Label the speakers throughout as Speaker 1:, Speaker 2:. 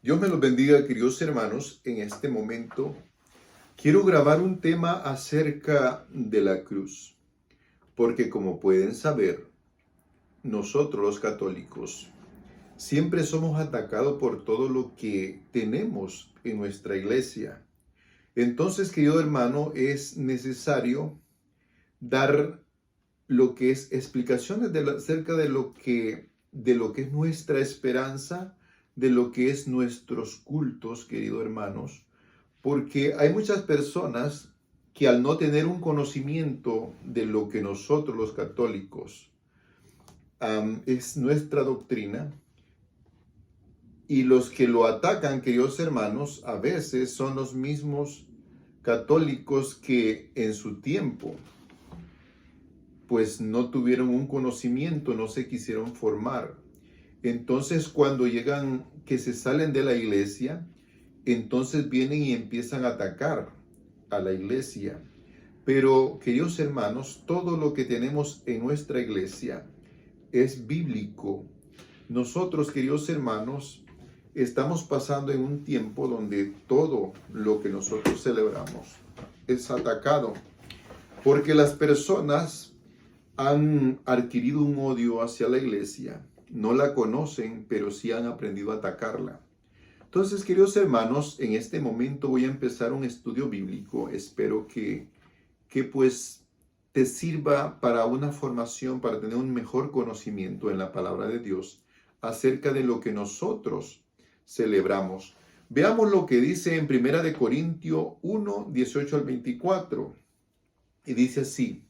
Speaker 1: Dios me los bendiga, queridos hermanos. En este momento quiero grabar un tema acerca de la cruz, porque como pueden saber, nosotros los católicos siempre somos atacados por todo lo que tenemos en nuestra iglesia. Entonces, querido hermano, es necesario dar lo que es explicaciones acerca de lo que es nuestra esperanza, de lo que es nuestros cultos, queridos hermanos, porque hay muchas personas que al no tener un conocimiento de lo que nosotros los católicos es nuestra doctrina, y los que lo atacan, queridos hermanos, a veces son los mismos católicos que en su tiempo pues no tuvieron un conocimiento, no se quisieron formar. Entonces cuando llegan, que se salen de la iglesia, entonces vienen y empiezan a atacar a la iglesia. Pero, queridos hermanos, todo lo que tenemos en nuestra iglesia es bíblico. Nosotros, queridos hermanos, estamos pasando en un tiempo donde todo lo que nosotros celebramos es atacado, porque las personas han adquirido un odio hacia la iglesia. No la conocen, pero sí han aprendido a atacarla. Entonces, queridos hermanos, en este momento voy a empezar un estudio bíblico. Espero que pues te sirva para una formación, para tener un mejor conocimiento en la palabra de Dios acerca de lo que nosotros celebramos. Veamos lo que dice en 1 Corintios 1, 18 al 24. Y dice así: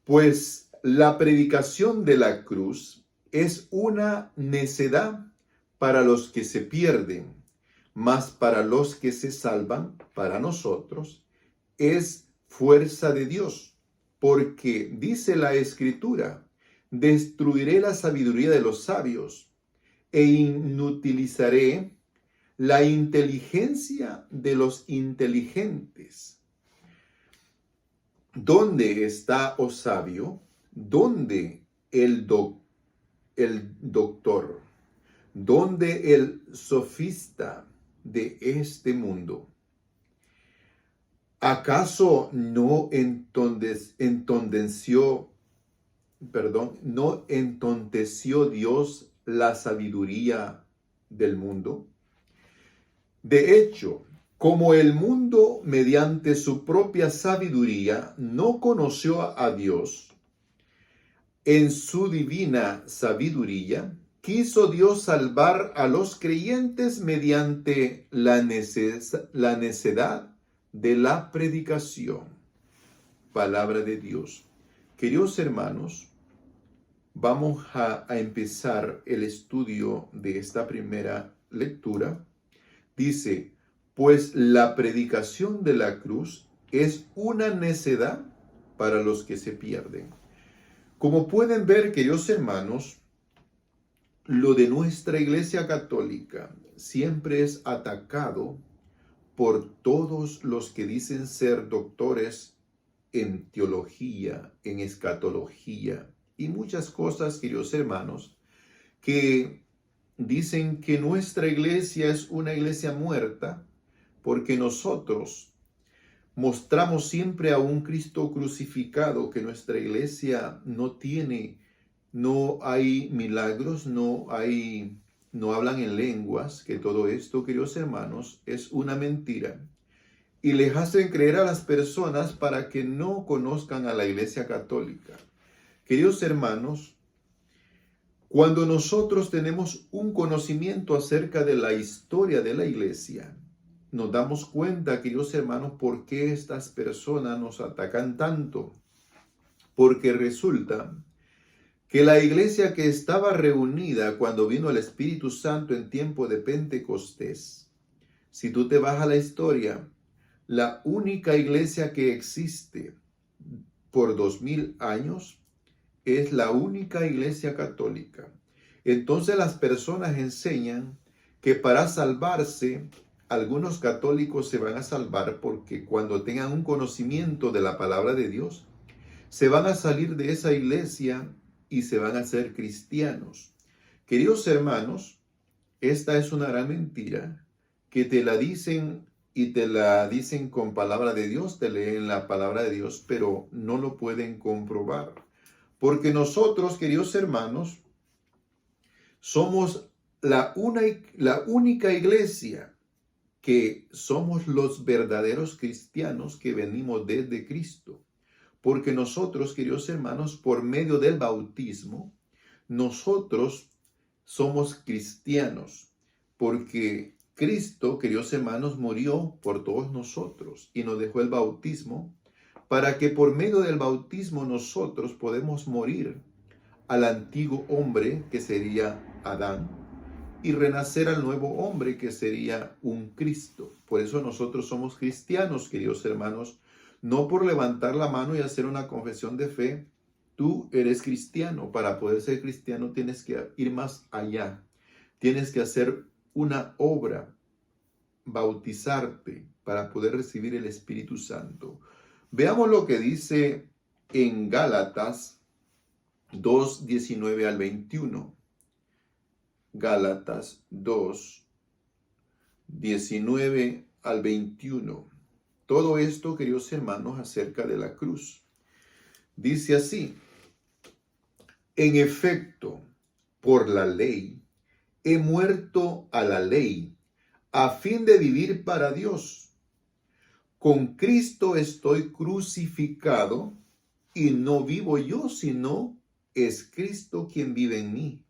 Speaker 1: pues la predicación de la cruz es una necedad para los que se pierden, mas para los que se salvan, para nosotros, es fuerza de Dios. Porque dice la Escritura: destruiré la sabiduría de los sabios e inutilizaré la inteligencia de los inteligentes. ¿Dónde está, oh sabio? ¿Dónde el doctor? ¿Dónde el sofista de este mundo? ¿Acaso no entonteció Dios la sabiduría del mundo? De hecho, como el mundo mediante su propia sabiduría no conoció a Dios, en su divina sabiduría quiso Dios salvar a los creyentes mediante la necedad de la predicación. Palabra de Dios. Queridos hermanos, vamos a empezar el estudio de esta primera lectura. Dice: pues la predicación de la cruz es una necedad para los que se pierden. Como pueden ver, queridos hermanos, lo de nuestra Iglesia Católica siempre es atacado por todos los que dicen ser doctores en teología, en escatología y muchas cosas, queridos hermanos, que dicen que nuestra iglesia es una iglesia muerta porque nosotros mostramos siempre a un Cristo crucificado, que nuestra iglesia no hay milagros, no hablan en lenguas, que todo esto, queridos hermanos, es una mentira. Y les hacen creer a las personas para que no conozcan a la Iglesia Católica. Queridos hermanos, cuando nosotros tenemos un conocimiento acerca de la historia de la Iglesia, nos damos cuenta, queridos hermanos, por qué estas personas nos atacan tanto. Porque resulta que la iglesia que estaba reunida cuando vino el Espíritu Santo en tiempo de Pentecostés, si tú te vas a la historia, la única iglesia que existe por 2000 años es la única iglesia católica. Entonces las personas enseñan que para salvarse, algunos católicos se van a salvar porque cuando tengan un conocimiento de la palabra de Dios, se van a salir de esa iglesia y se van a hacer cristianos. Queridos hermanos, Esta es una gran mentira que te la dicen y te la dicen con palabra de Dios, te leen la palabra de Dios, pero no lo pueden comprobar. Porque nosotros, queridos hermanos, somos la única iglesia que somos los verdaderos cristianos que venimos desde Cristo. Porque nosotros, queridos hermanos, por medio del bautismo, nosotros somos cristianos. Porque Cristo, queridos hermanos, murió por todos nosotros y nos dejó el bautismo para que por medio del bautismo nosotros podemos morir al antiguo hombre que sería Adán y renacer al nuevo hombre que sería un Cristo. Por eso nosotros somos cristianos, queridos hermanos, no por levantar la mano y hacer una confesión de fe. Tú eres cristiano. Para poder ser cristiano tienes que ir más allá. Tienes que hacer una obra, bautizarte para poder recibir el Espíritu Santo. Veamos lo que dice en Gálatas 2, 19 al 21. Gálatas 2, 19 al 21. Todo esto, queridos hermanos, acerca de la cruz. Dice así: en efecto, por la ley, he muerto a la ley, a fin de vivir para Dios. Con Cristo estoy crucificado, y no vivo yo, sino es Cristo quien vive en mí.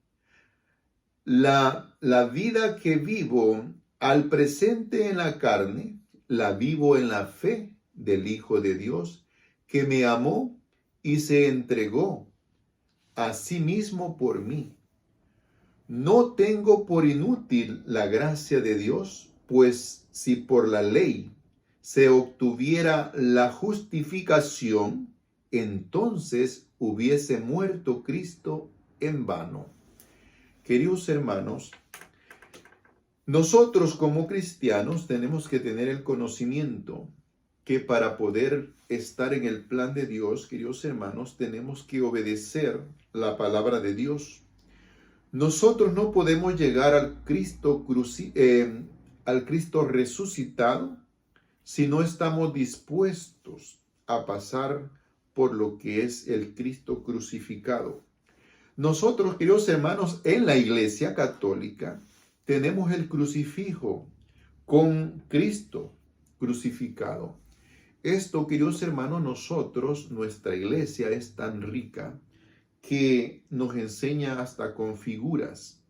Speaker 1: La vida que vivo al presente en la carne, la vivo en la fe del Hijo de Dios, que me amó y se entregó a sí mismo por mí. No tengo por inútil la gracia de Dios, pues si por la ley se obtuviera la justificación, entonces hubiese muerto Cristo en vano. Queridos hermanos, nosotros como cristianos tenemos que tener el conocimiento que para poder estar en el plan de Dios, queridos hermanos, tenemos que obedecer la palabra de Dios. Nosotros no podemos llegar al Cristo resucitado si no estamos dispuestos a pasar por lo que es el Cristo crucificado. Nosotros, queridos hermanos, en la Iglesia Católica tenemos el crucifijo con Cristo crucificado. Esto, queridos hermanos, nuestra Iglesia es tan rica que nos enseña hasta con figuras.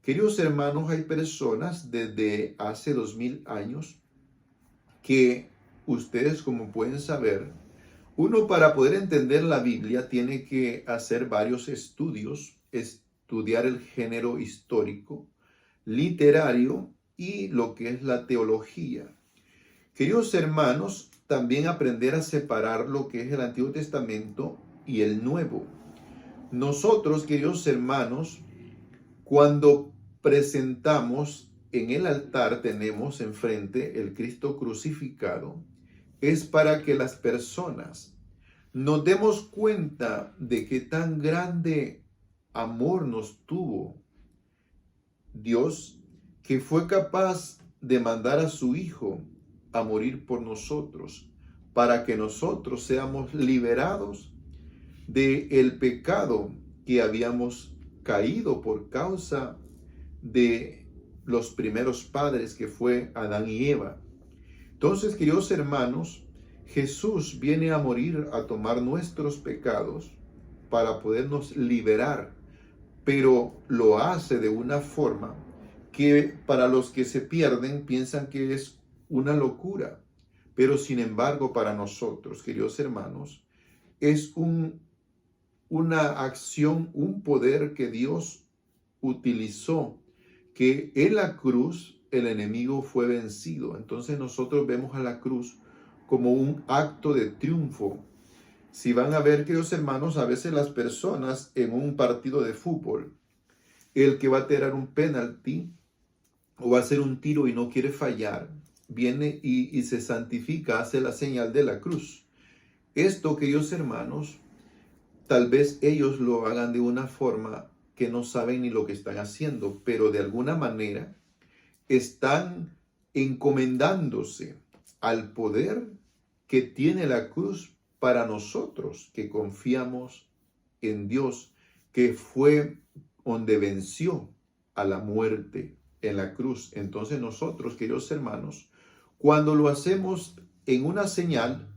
Speaker 1: Queridos hermanos, hay personas desde hace 2000 años que ustedes, como pueden saber, uno para poder entender la Biblia tiene que hacer varios estudios, estudiar el género histórico, literario y lo que es la teología. Queridos hermanos, también aprender a separar lo que es el Antiguo Testamento y el Nuevo. Nosotros, queridos hermanos, cuando presentamos en el altar, tenemos enfrente el Cristo crucificado, es para que las personas nos demos cuenta de qué tan grande amor nos tuvo Dios, que fue capaz de mandar a su Hijo a morir por nosotros, para que nosotros seamos liberados del pecado que habíamos caído por causa de los primeros padres, que fue Adán y Eva. Entonces, queridos hermanos, Jesús viene a morir, a tomar nuestros pecados para podernos liberar, pero lo hace de una forma que para los que se pierden piensan que es una locura. Pero sin embargo, para nosotros, queridos hermanos, es una acción, un poder que Dios utilizó, que en la cruz el enemigo fue vencido. Entonces nosotros vemos a la cruz como un acto de triunfo. Si van a ver, queridos hermanos, a veces las personas en un partido de fútbol, el que va a tirar un penalti o va a hacer un tiro y no quiere fallar, viene y se santifica, hace la señal de la cruz. Esto, queridos hermanos, tal vez ellos lo hagan de una forma que no saben ni lo que están haciendo, pero de alguna manera están encomendándose al poder que tiene la cruz para nosotros que confiamos en Dios, que fue donde venció a la muerte en la cruz. Entonces nosotros, queridos hermanos, cuando lo hacemos en una señal,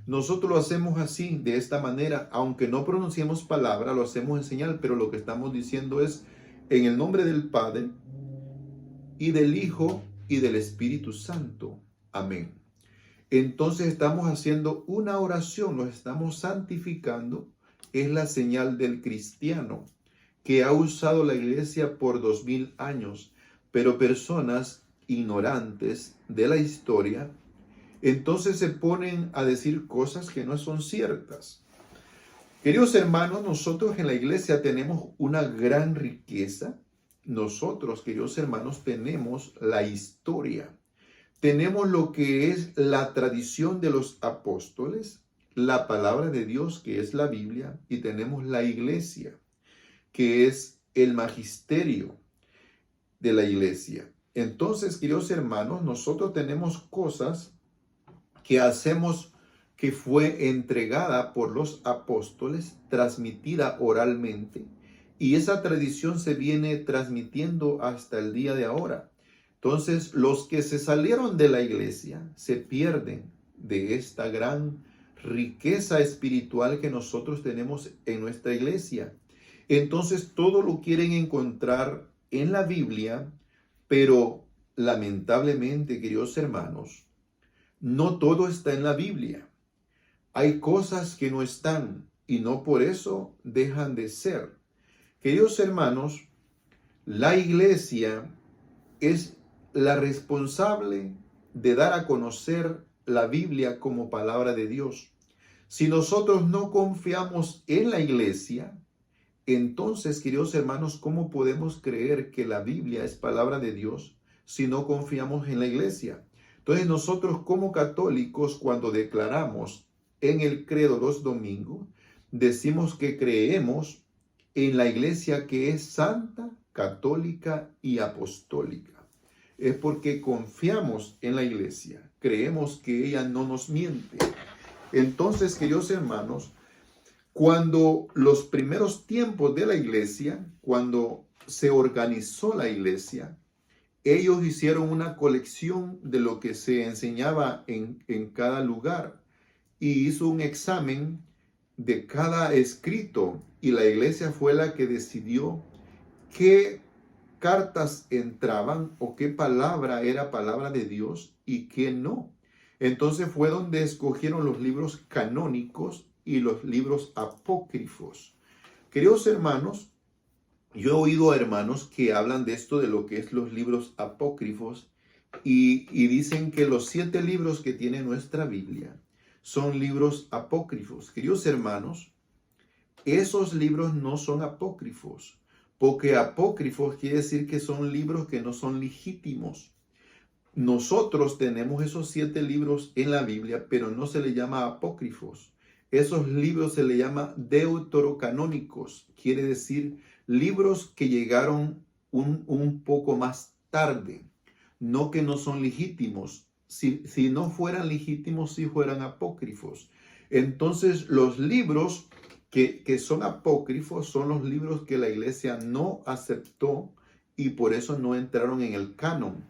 Speaker 1: nosotros lo hacemos así, de esta manera, aunque no pronunciemos palabra, lo hacemos en señal, pero lo que estamos diciendo es en el nombre del Padre y del Hijo y del Espíritu Santo. Amén. Entonces estamos haciendo una oración, nos estamos santificando, es la señal del cristiano que ha usado la iglesia por 2000 años, pero personas ignorantes de la historia, entonces se ponen a decir cosas que no son ciertas. Queridos hermanos, nosotros en la iglesia tenemos una gran riqueza. Nosotros, queridos hermanos, tenemos la historia. Tenemos lo que es la tradición de los apóstoles, la palabra de Dios, que es la Biblia, y tenemos la iglesia, que es el magisterio de la iglesia. Entonces, queridos hermanos, nosotros tenemos cosas que hacemos que fue entregada por los apóstoles, transmitida oralmente, y esa tradición se viene transmitiendo hasta el día de ahora. Entonces, los que se salieron de la iglesia se pierden de esta gran riqueza espiritual que nosotros tenemos en nuestra iglesia. Entonces, todo lo quieren encontrar en la Biblia, pero lamentablemente, queridos hermanos, no todo está en la Biblia. Hay cosas que no están y no por eso dejan de ser. Queridos hermanos, la iglesia es la responsable de dar a conocer la Biblia como palabra de Dios. Si nosotros no confiamos en la iglesia, entonces, queridos hermanos, ¿cómo podemos creer que la Biblia es palabra de Dios si no confiamos en la iglesia? Entonces, nosotros como católicos, cuando declaramos en el credo los domingos, decimos que creemos en la iglesia que es santa, católica y apostólica. Es porque confiamos en la iglesia, creemos que ella no nos miente. Entonces, queridos hermanos, cuando los primeros tiempos de la iglesia, cuando se organizó la iglesia, ellos hicieron una colección de lo que se enseñaba en cada lugar y hizo un examen de cada escrito, y la iglesia fue la que decidió qué cartas entraban o qué palabra era palabra de Dios y qué no. Entonces fue donde escogieron los libros canónicos y los libros apócrifos. Queridos hermanos, yo he oído a hermanos que hablan de esto, de lo que es los libros apócrifos, y dicen que los 7 libros que tiene nuestra Biblia son libros apócrifos. Queridos hermanos, esos libros no son apócrifos, porque apócrifos quiere decir que son libros que no son legítimos. Nosotros tenemos esos 7 libros en la Biblia, pero no se le llama apócrifos. Esos libros se le llama deuterocanónicos, quiere decir libros que llegaron un poco más tarde, no que no son legítimos. Si no fueran legítimos, si fueran apócrifos. Entonces, los libros que son apócrifos son los libros que la iglesia no aceptó y por eso no entraron en el canon.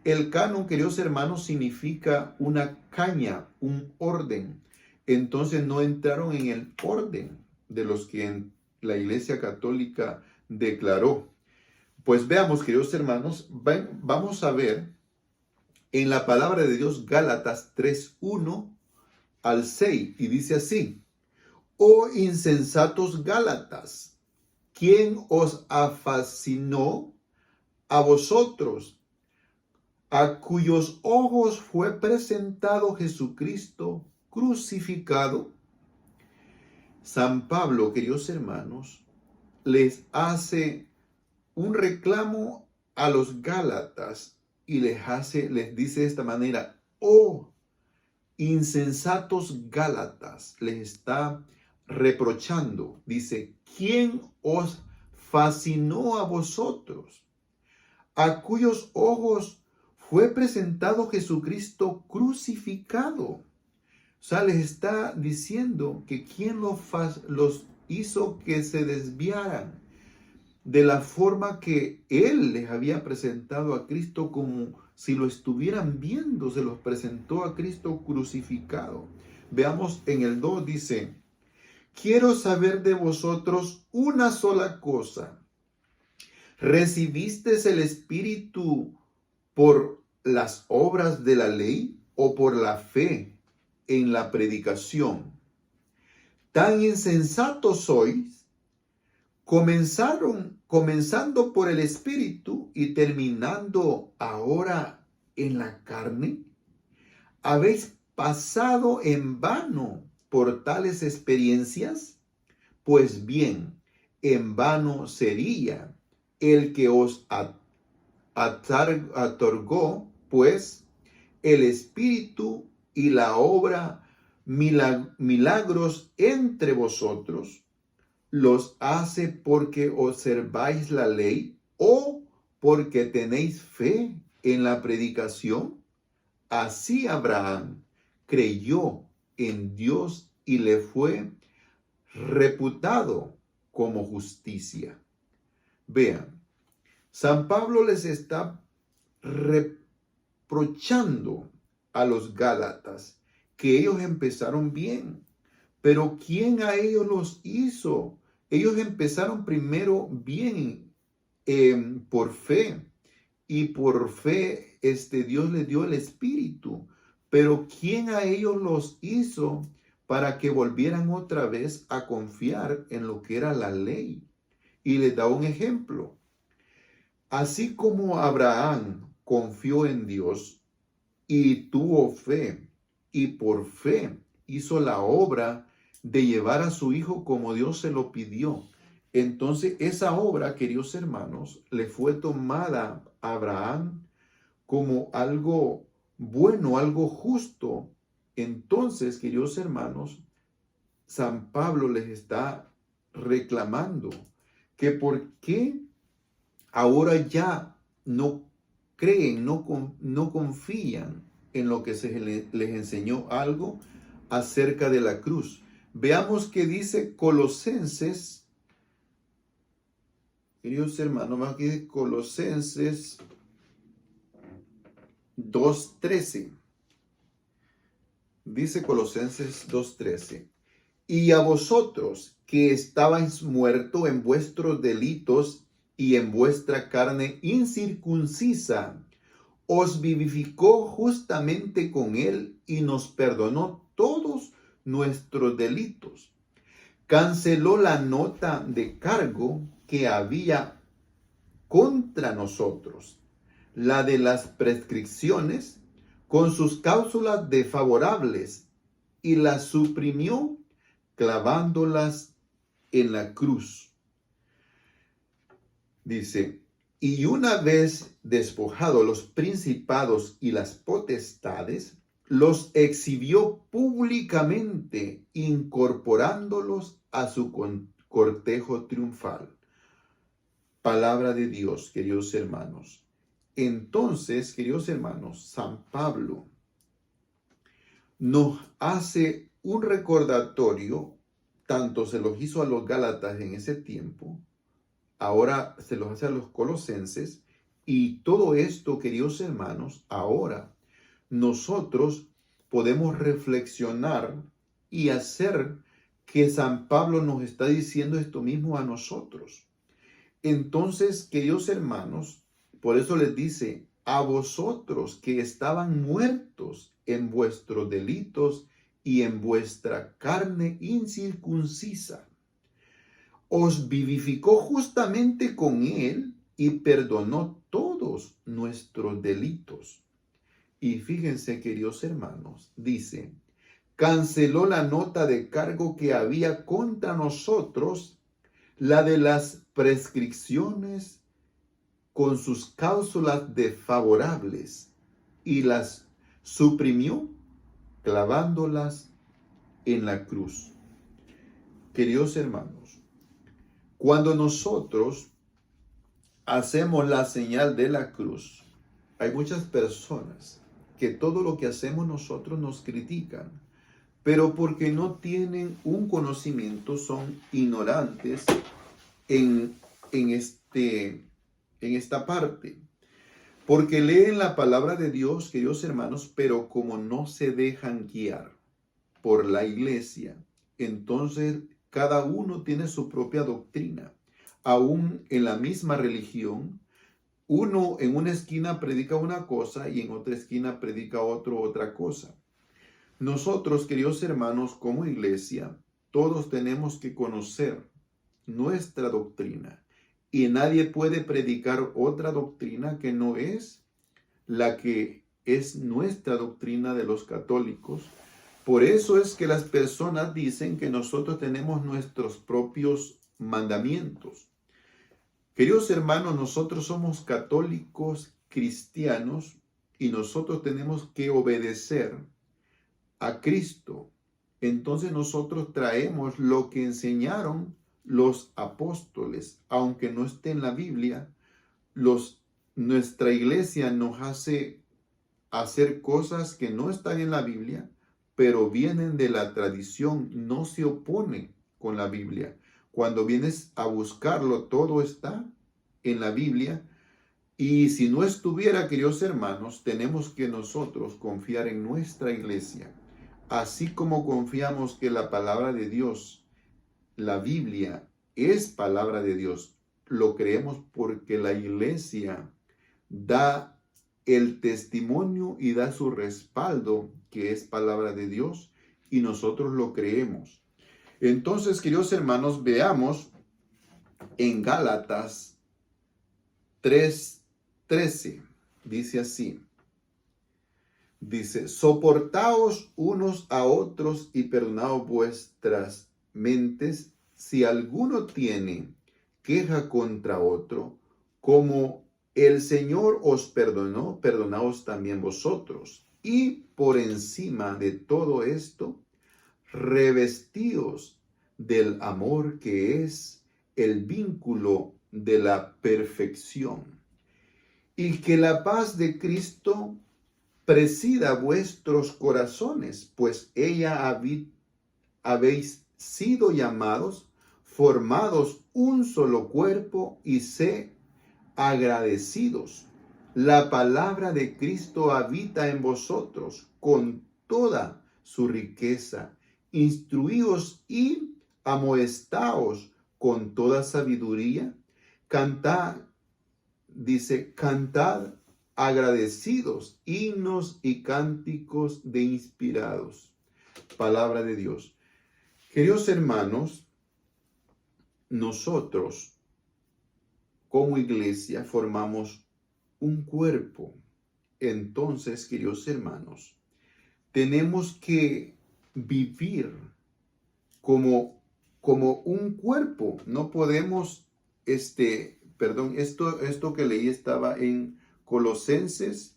Speaker 1: El canon, queridos hermanos, significa una caña, un orden. Entonces no entraron en el orden de los que la Iglesia Católica declaró. Pues veamos, queridos hermanos, vamos a ver en la palabra de Dios Gálatas 3:1 al 6, y dice así: Oh insensatos Gálatas, ¿quién os fascinó a vosotros, a cuyos ojos fue presentado Jesucristo crucificado? San Pablo, queridos hermanos, les hace un reclamo a los Gálatas y les dice de esta manera: oh insensatos Gálatas, les está reprochando. Dice: ¿quién os fascinó a vosotros, a cuyos ojos fue presentado Jesucristo crucificado. O sea, les está diciendo que quién los hizo que se desviaran de la forma que Él les había presentado a Cristo, como si lo estuvieran viendo, se los presentó a Cristo crucificado. Veamos en el 2, dice: quiero saber de vosotros una sola cosa. ¿Recibisteis el Espíritu por las obras de la ley o por la fe en la predicación? Tan insensatos sois, comenzando por el Espíritu y terminando ahora en la carne. ¿Habéis pasado en vano por tales experiencias? Pues bien, en vano sería el que os otorgó, pues, el Espíritu y la obra milagros entre vosotros, los hace porque observáis la ley o porque tenéis fe en la predicación. Así Abraham creyó en Dios y le fue reputado como justicia. Vean, San Pablo les está reprochando a los Gálatas que ellos empezaron bien, pero ¿quién a ellos los hizo? Ellos empezaron primero bien por fe, y por fe Dios les dio el Espíritu, pero ¿quién a ellos los hizo para que volvieran otra vez a confiar en lo que era la ley? Y les da un ejemplo. Así como Abraham confió en Dios y tuvo fe, y por fe hizo la obra de llevar a su hijo como Dios se lo pidió. Entonces esa obra, queridos hermanos, le fue tomada a Abraham como algo bueno, algo justo. Entonces, queridos hermanos, San Pablo les está reclamando que por qué ahora ya no creen, no confían en lo que les enseñó algo acerca de la cruz. Veamos qué dice Colosenses, queridos hermanos, más que Colosenses 2:13. Dice Colosenses 2:13: y a vosotros que estabais muertos en vuestros delitos y en vuestra carne incircuncisa, os vivificó justamente con él y nos perdonó todos nuestros delitos. Canceló la nota de cargo que había contra nosotros, la de las prescripciones, con sus cláusulas desfavorables, y las suprimió clavándolas en la cruz. Dice: y una vez despojado los principados y las potestades, los exhibió públicamente, incorporándolos a su cortejo triunfal. Palabra de Dios, queridos hermanos. Entonces, queridos hermanos, San Pablo nos hace un recordatorio, tanto se los hizo a los Gálatas en ese tiempo, ahora se los hace a los colosenses, y todo esto, queridos hermanos, ahora nosotros podemos reflexionar y hacer que San Pablo nos está diciendo esto mismo a nosotros. Entonces, queridos hermanos, por eso les dice: a vosotros que estaban muertos en vuestros delitos y en vuestra carne incircuncisa, os vivificó justamente con él y perdonó todos nuestros delitos. Y fíjense, queridos hermanos, dice: canceló la nota de cargo que había contra nosotros, la de las prescripciones, con sus cláusulas desfavorables, y las suprimió clavándolas en la cruz. Queridos hermanos, Cuando nosotros hacemos la señal de la cruz, hay muchas personas que todo lo que hacemos nosotros nos critican, pero porque no tienen un conocimiento, son ignorantes en, en, este, en esta parte. Porque leen la palabra de Dios, queridos hermanos, pero como no se dejan guiar por la iglesia, entonces cada uno tiene su propia doctrina. Aún en la misma religión, uno en una esquina predica una cosa y en otra esquina predica otra cosa. Nosotros, queridos hermanos, como iglesia, todos tenemos que conocer nuestra doctrina. Y nadie puede predicar otra doctrina que no es la que es nuestra doctrina de los católicos. Por eso es que las personas dicen que nosotros tenemos nuestros propios mandamientos. Queridos hermanos, nosotros somos católicos cristianos y nosotros tenemos que obedecer a Cristo. Entonces nosotros traemos lo que enseñaron los apóstoles, aunque no esté en la Biblia. Nuestra iglesia nos hace hacer cosas que no están en la Biblia, pero vienen de la tradición, no se opone con la Biblia. Cuando vienes a buscarlo, todo está en la Biblia. Y si no estuviera, queridos hermanos, tenemos que nosotros confiar en nuestra iglesia. Así como confiamos que la palabra de Dios, la Biblia, es palabra de Dios, lo creemos porque la iglesia da el testimonio y da su respaldo que es palabra de Dios y nosotros lo creemos. Entonces, queridos hermanos, veamos en Gálatas 3:13, dice así. Dice, soportaos unos a otros y perdonaos vuestras mentes si alguno tiene queja contra otro, como el Señor os perdonó, perdonaos también vosotros. Y por encima de todo esto, revestíos del amor que es el vínculo de la perfección. Y que la paz de Cristo presida vuestros corazones, pues ella habéis sido llamados, formados un solo cuerpo y sé agradecidos. La palabra de Cristo habita en vosotros con toda su riqueza. Instruíos y amoestaos con toda sabiduría. Cantad, dice, cantad agradecidos, himnos y cánticos de inspirados. Palabra de Dios. Queridos hermanos, nosotros como iglesia formamos un cuerpo. Entonces, queridos hermanos, tenemos que vivir como un cuerpo. No podemos, esto que leí estaba en Colosenses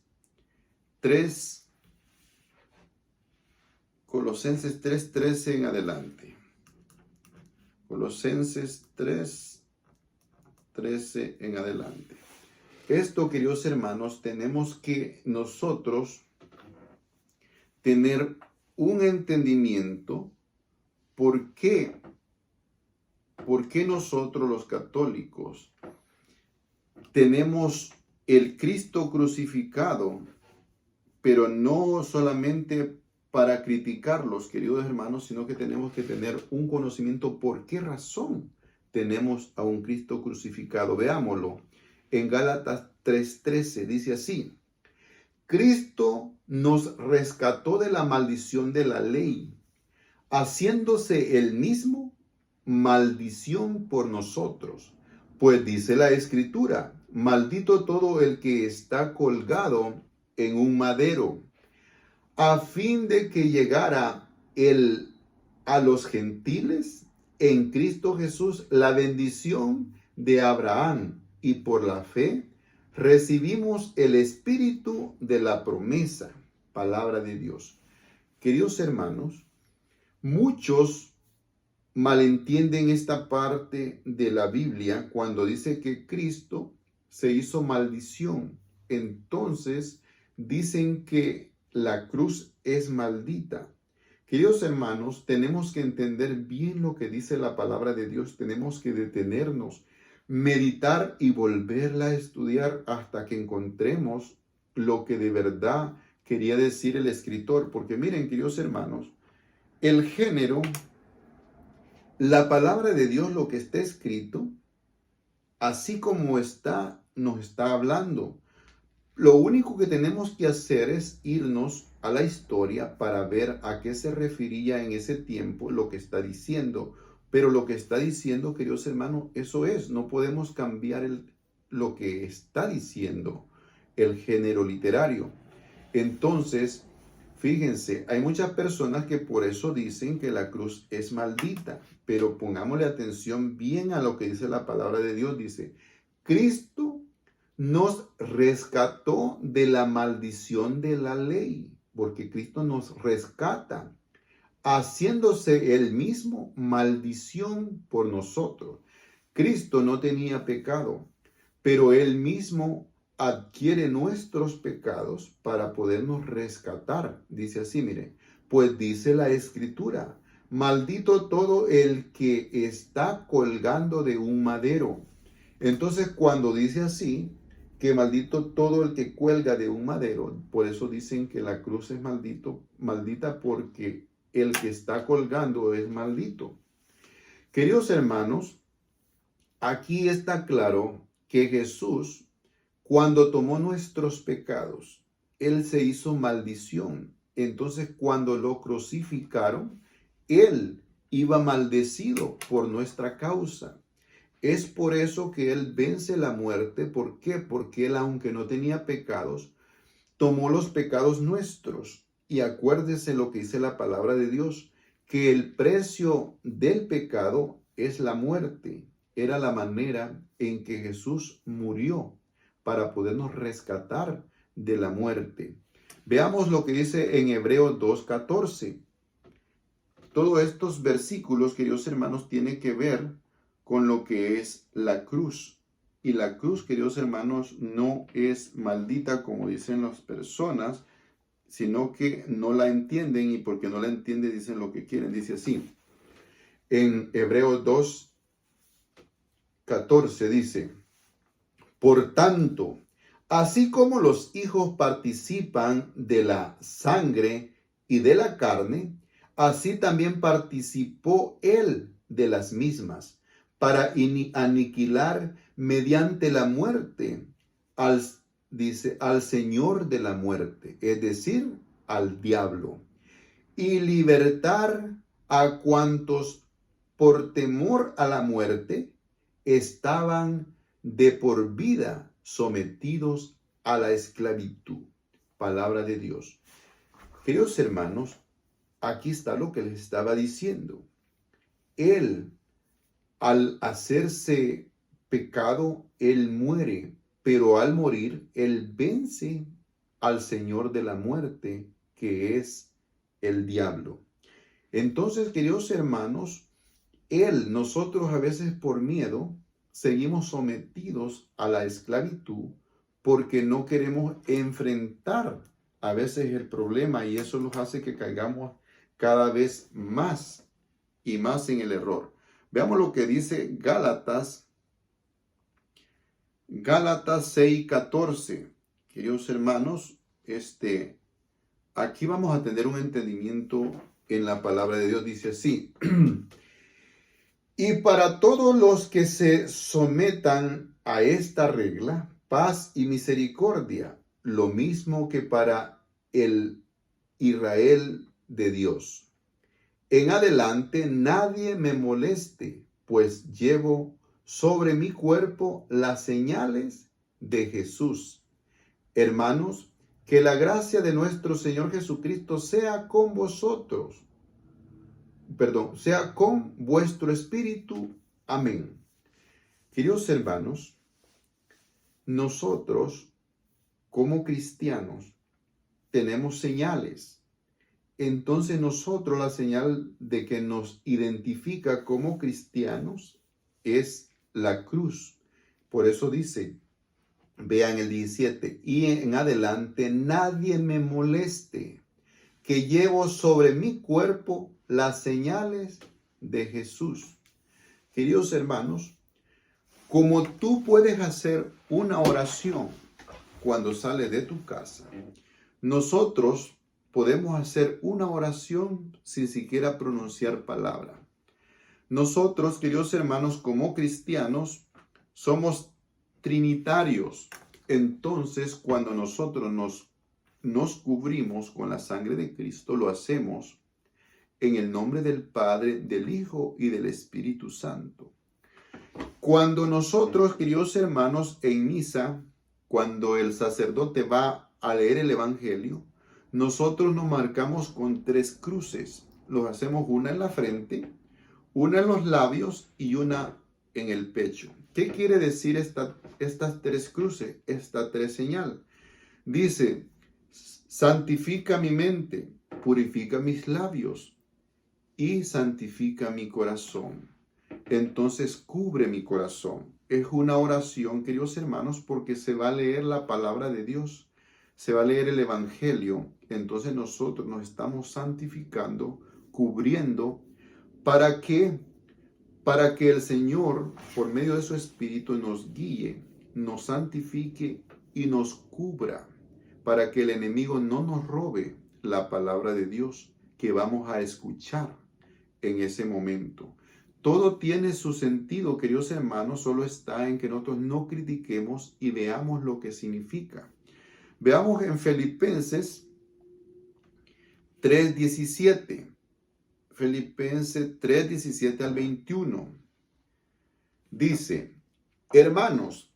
Speaker 1: 3:13 en adelante. Colosenses 3:13 en adelante. Esto, queridos hermanos, tenemos que nosotros tener un entendimiento por qué nosotros los católicos tenemos el Cristo crucificado, pero no solamente para criticarlos, queridos hermanos, sino que tenemos que tener un conocimiento por qué razón tenemos a un Cristo crucificado. Veámoslo. En Gálatas 3:13 dice así: Cristo nos rescató de la maldición de la ley, haciéndose él mismo maldición por nosotros. Pues dice la Escritura, maldito todo el que está colgado en un madero, a fin de que llegara él a los gentiles en Cristo Jesús la bendición de Abraham, y por la fe recibimos el espíritu de la promesa. Palabra de Dios. Queridos hermanos, muchos malentienden esta parte de la Biblia cuando dice que Cristo se hizo maldición. Entonces dicen que la cruz es maldita. Queridos hermanos, tenemos que entender bien lo que dice la palabra de Dios. Tenemos que detenernos, meditar y volverla a estudiar hasta que encontremos lo que de verdad quería decir el escritor. Porque miren, queridos hermanos, el género, la palabra de Dios, lo que está escrito, así como está, nos está hablando. Lo único que tenemos que hacer es irnos a la historia para ver a qué se refería en ese tiempo lo que está diciendo. Pero lo que está diciendo, queridos hermanos, eso es. No podemos cambiar lo que está diciendo el género literario. Entonces, fíjense, hay muchas personas que por eso dicen que la cruz es maldita. Pero pongámosle atención bien a lo que dice la palabra de Dios. Dice, Cristo nos rescató de la maldición de la ley, porque Cristo nos rescata, haciéndose él mismo maldición por nosotros. Cristo no tenía pecado, pero él mismo adquiere nuestros pecados para podernos rescatar. Dice así, mire, pues dice la Escritura, maldito todo el que está colgando de un madero. Entonces, cuando dice así, que maldito todo el que cuelga de un madero, por eso dicen que la cruz es maldita porque el que está colgando es maldito. Queridos hermanos, aquí está claro que Jesús, cuando tomó nuestros pecados, Él se hizo maldición. Entonces, cuando lo crucificaron, Él iba maldecido por nuestra causa. Es por eso que Él vence la muerte. ¿Por qué? Porque Él, aunque no tenía pecados, tomó los pecados nuestros. Y acuérdese lo que dice la palabra de Dios, que el precio del pecado es la muerte. Era la manera en que Jesús murió para podernos rescatar de la muerte. Veamos lo que dice en Hebreos 2:14. Todos estos versículos, queridos hermanos, tienen que ver con lo que es la cruz. Y la cruz, queridos hermanos, no es maldita como dicen las personas, sino que no la entienden, y porque no la entienden dicen lo que quieren. Dice así, en Hebreos 2:14 dice, por tanto, así como los hijos participan de la sangre y de la carne, así también participó él de las mismas, para aniquilar mediante la muerte al Señor de la muerte, es decir, al diablo, y libertar a cuantos por temor a la muerte estaban de por vida sometidos a la esclavitud. Palabra de Dios. Queridos hermanos, aquí está lo que les estaba diciendo. Él, al hacerse pecado, Él muere, pero al morir, Él vence al Señor de la muerte, que es el diablo. Entonces, queridos hermanos, nosotros a veces por miedo, seguimos sometidos a la esclavitud porque no queremos enfrentar a veces el problema, y eso nos hace que caigamos cada vez más y más en el error. Veamos lo que dice Gálatas 6:14. Queridos hermanos, aquí vamos a tener un entendimiento en la palabra de Dios. Dice así, y para todos los que se sometan a esta regla, paz y misericordia, lo mismo que para el Israel de Dios. En adelante nadie me moleste, pues llevo sobre mi cuerpo las señales de Jesús. Hermanos, que la gracia de nuestro Señor Jesucristo sea con vosotros. Sea con vuestro espíritu. Amén. Queridos hermanos, nosotros como cristianos tenemos señales. entonces nosotros la señal de que nos identifica como cristianos es la cruz. Por eso dice, vean el 17, y en adelante nadie me moleste, que llevo sobre mi cuerpo las señales de Jesús. Queridos hermanos, como tú puedes hacer una oración cuando sales de tu casa, nosotros podemos hacer una oración sin siquiera pronunciar palabra. Nosotros, queridos hermanos, como cristianos, somos trinitarios. Entonces, cuando nosotros nos cubrimos con la sangre de Cristo, lo hacemos en el nombre del Padre, del Hijo y del Espíritu Santo. Cuando nosotros, queridos hermanos, en misa, cuando el sacerdote va a leer el Evangelio, nosotros nos marcamos con 3 cruces. Los hacemos una en la frente, una en los labios y una en el pecho. ¿Qué quiere decir estas 3 cruces? Esta 3 señal. Dice, santifica mi mente, purifica mis labios y santifica mi corazón. Entonces cubre mi corazón. Es una oración, queridos hermanos, porque se va a leer la palabra de Dios, se va a leer el Evangelio. Entonces nosotros nos estamos santificando, cubriendo, ¿para qué? Para que el Señor, por medio de su Espíritu, nos guíe, nos santifique y nos cubra, para que el enemigo no nos robe la palabra de Dios que vamos a escuchar en ese momento. Todo tiene su sentido, queridos hermanos, solo está en que nosotros no critiquemos y veamos lo que significa. Veamos en Filipenses 3:17. Filipenses 3:17 al 21. Dice, hermanos,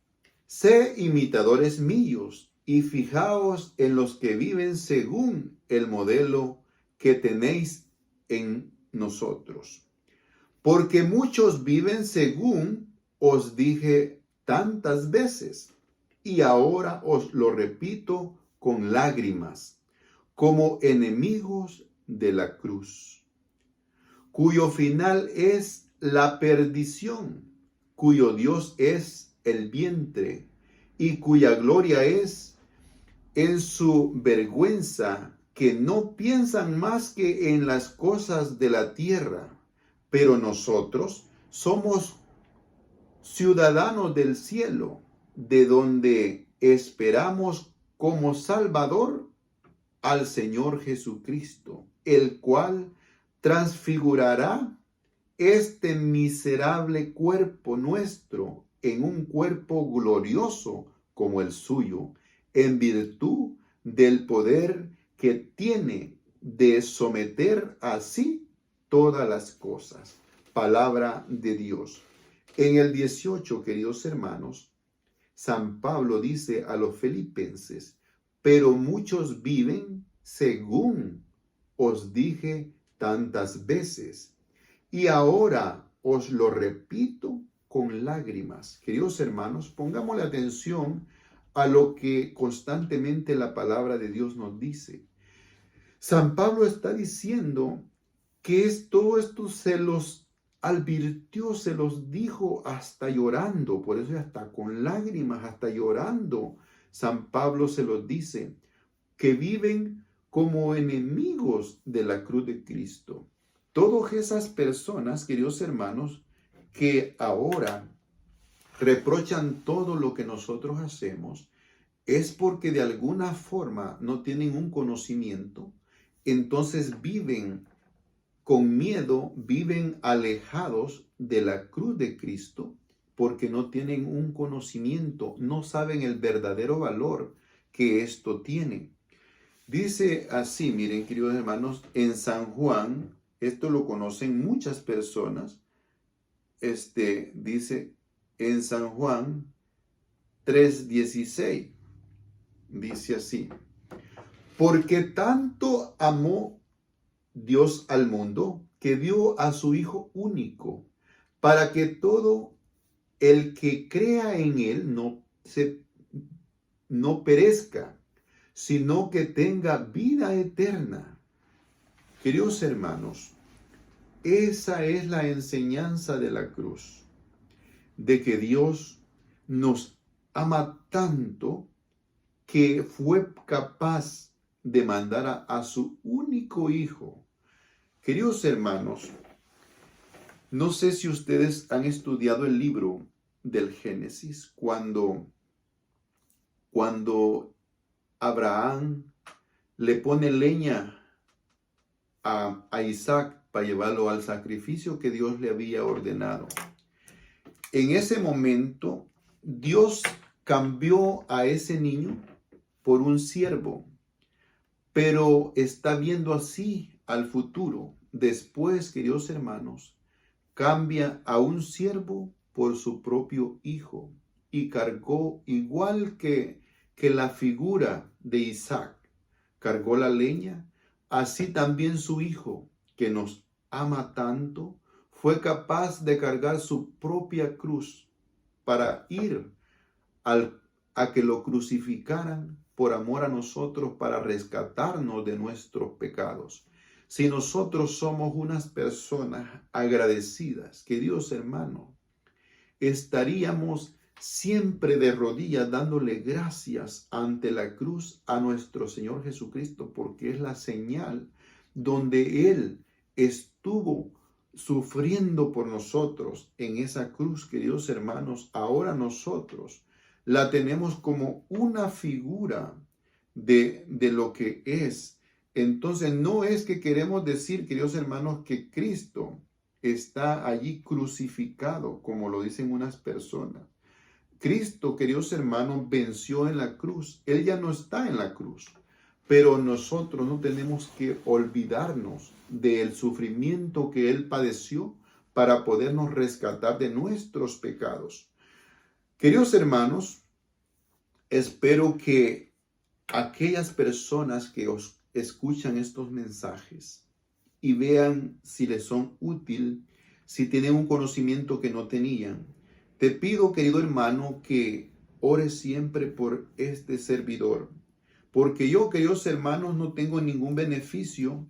Speaker 1: sé imitadores míos y fijaos en los que viven según el modelo que tenéis en nosotros. Porque muchos viven según os dije tantas veces, y ahora os lo repito con lágrimas, como enemigos de la cruz, cuyo final es la perdición, cuyo Dios es el vientre, y cuya gloria es en su vergüenza, que no piensan más que en las cosas de la tierra. Pero nosotros somos ciudadanos del cielo, de donde esperamos como Salvador al Señor Jesucristo, el cual transfigurará este miserable cuerpo nuestro en un cuerpo glorioso como el suyo, en virtud del poder que tiene de someter así todas las cosas. Palabra de Dios. En el 18, queridos hermanos, San Pablo dice a los filipenses, pero muchos viven según os dije tantas veces, y ahora os lo repito con lágrimas. Queridos hermanos, pongámosle atención a lo que constantemente la palabra de Dios nos dice. San Pablo está diciendo que todo esto se los advirtió, se los dijo hasta llorando, por eso hasta con lágrimas, hasta llorando. San Pablo se los dice, que viven como enemigos de la cruz de Cristo. Todas esas personas, queridos hermanos, que ahora reprochan todo lo que nosotros hacemos, es porque de alguna forma no tienen un conocimiento, entonces viven con miedo, viven alejados de la cruz de Cristo, porque no tienen un conocimiento, no saben el verdadero valor que esto tiene. Dice así, miren, queridos hermanos, en San Juan, esto lo conocen muchas personas, dice en San Juan 3:16, dice así, porque tanto amó Dios al mundo que dio a su Hijo único, para que todo el que crea en él no perezca, sino que tenga vida eterna. Queridos hermanos, esa es la enseñanza de la cruz, de que Dios nos ama tanto que fue capaz de mandar a su único hijo. Queridos hermanos, no sé si ustedes han estudiado el libro del Génesis, cuando Abraham le pone leña a Isaac para llevarlo al sacrificio que Dios le había ordenado. En ese momento, Dios cambió a ese niño por un siervo, pero está viendo así al futuro. Después, queridos hermanos, cambia a un siervo por su propio hijo y cargó, igual que la figura de Isaac, cargó la leña, así también su hijo, que nos ama tanto, fue capaz de cargar su propia cruz para ir a que lo crucificaran por amor a nosotros, para rescatarnos de nuestros pecados. Si nosotros somos unas personas agradecidas, queridos hermanos, estaríamos siempre de rodillas dándole gracias ante la cruz a nuestro Señor Jesucristo, porque es la señal donde Él estuvo sufriendo por nosotros en esa cruz. Queridos hermanos, ahora nosotros la tenemos como una figura de lo que es. Entonces no es que queremos decir, queridos hermanos, que Cristo está allí crucificado, como lo dicen unas personas. Cristo, queridos hermanos, venció en la cruz. Él ya no está en la cruz. Pero nosotros no tenemos que olvidarnos del sufrimiento que Él padeció para podernos rescatar de nuestros pecados. Queridos hermanos, espero que aquellas personas que os escuchan estos mensajes y vean si les son útil, si tienen un conocimiento que no tenían. Te pido, querido hermano, que ores siempre por este servidor, porque yo, queridos hermanos, no tengo ningún beneficio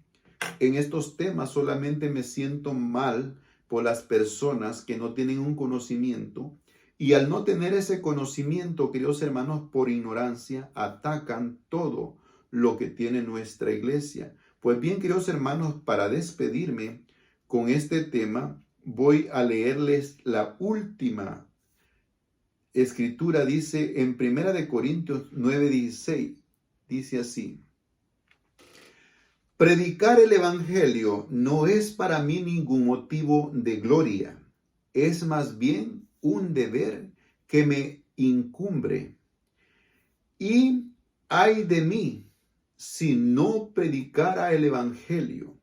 Speaker 1: en estos temas, solamente me siento mal por las personas que no tienen un conocimiento, y al no tener ese conocimiento, queridos hermanos, por ignorancia, atacan todo lo que tiene nuestra iglesia. Pues bien, queridos hermanos, para despedirme con este tema, voy a leerles la última escritura. Dice en 1 Corintios 9:16, dice así: predicar el evangelio no es para mí ningún motivo de gloria, es más bien un deber que me incumbe. Y ay de mí si no predicara el evangelio.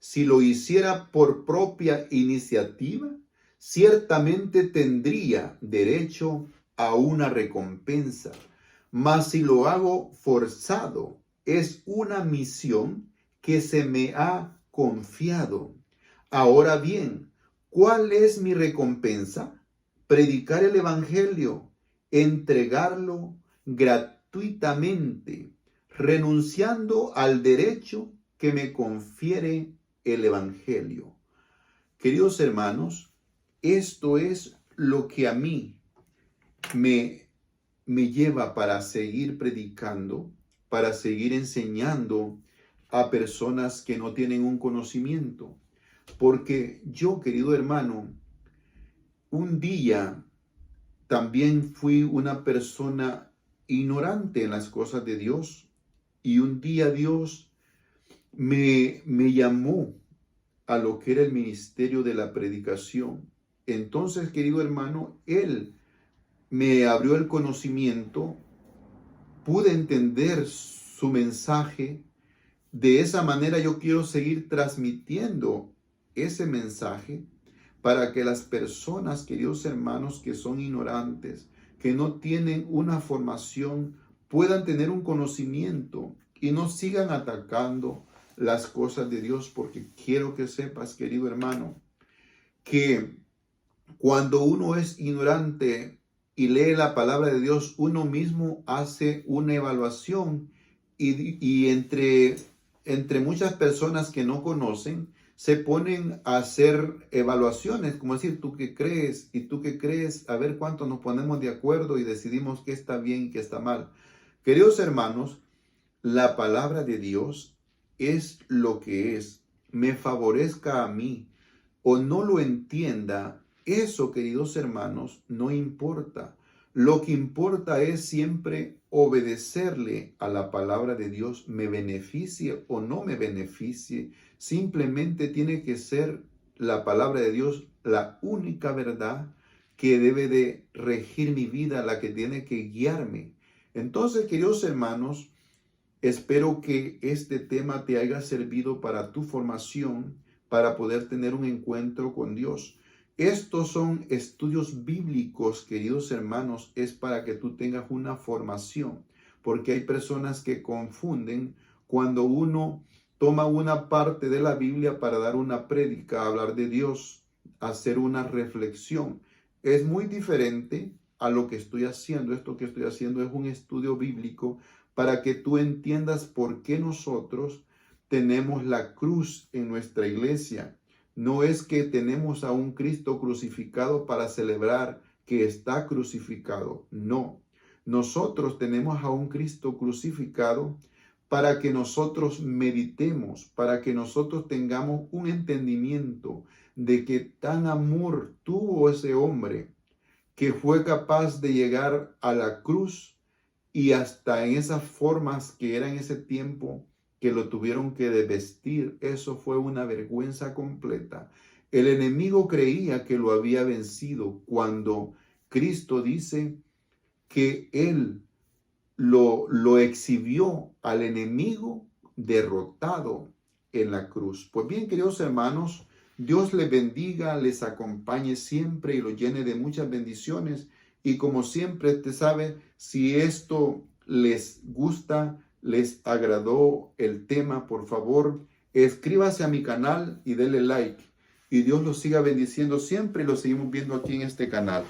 Speaker 1: Si lo hiciera por propia iniciativa, ciertamente tendría derecho a una recompensa. Mas si lo hago forzado, es una misión que se me ha confiado. Ahora bien, ¿cuál es mi recompensa? Predicar el evangelio, entregarlo gratuitamente, renunciando al derecho que me confiere el evangelio. Queridos hermanos, esto es lo que a mí me lleva para seguir predicando, para seguir enseñando a personas que no tienen un conocimiento. Porque yo, querido hermano, un día también fui una persona ignorante en las cosas de Dios, y un día Dios me llamó a lo que era el ministerio de la predicación. Entonces, querido hermano, Él me abrió el conocimiento, pude entender su mensaje. De esa manera yo quiero seguir transmitiendo ese mensaje para que las personas, queridos hermanos, que son ignorantes, que no tienen una formación, puedan tener un conocimiento y no sigan atacando las cosas de Dios. Porque quiero que sepas, querido hermano, que cuando uno es ignorante y lee la palabra de Dios, uno mismo hace una evaluación y entre entre muchas personas que no conocen, se ponen a hacer evaluaciones, como decir, ¿tú qué crees? ¿Y tú qué crees? A ver cuánto nos ponemos de acuerdo y decidimos qué está bien y qué está mal. Queridos hermanos, la palabra de Dios es lo que es. Me favorezca a mí o no lo entienda, eso, queridos hermanos, no importa. Lo que importa es siempre obedecerle a la palabra de Dios, me beneficie o no me beneficie. Simplemente tiene que ser la palabra de Dios la única verdad que debe de regir mi vida, la que tiene que guiarme. Entonces, queridos hermanos, espero que este tema te haya servido para tu formación, para poder tener un encuentro con Dios. Estos son estudios bíblicos, queridos hermanos, es para que tú tengas una formación, porque hay personas que confunden cuando uno toma una parte de la Biblia para dar una prédica, hablar de Dios, hacer una reflexión. Es muy diferente a lo que estoy haciendo. Esto que estoy haciendo es un estudio bíblico para que tú entiendas por qué nosotros tenemos la cruz en nuestra iglesia. No es que tenemos a un Cristo crucificado para celebrar que está crucificado. No. Nosotros tenemos a un Cristo crucificado para que nosotros meditemos, para que nosotros tengamos un entendimiento de que tan amor tuvo ese hombre que fue capaz de llegar a la cruz y hasta en esas formas que era en ese tiempo que lo tuvieron que desvestir. Eso fue una vergüenza completa. El enemigo creía que lo había vencido cuando Cristo dice que él lo exhibió al enemigo derrotado en la cruz. Pues bien, queridos hermanos, Dios les bendiga, les acompañe siempre y los llene de muchas bendiciones. Y como siempre, usted sabe, si esto les gusta, les agradó el tema, por favor, escríbase a mi canal y denle like. Y Dios los siga bendiciendo siempre y lo seguimos viendo aquí en este canal.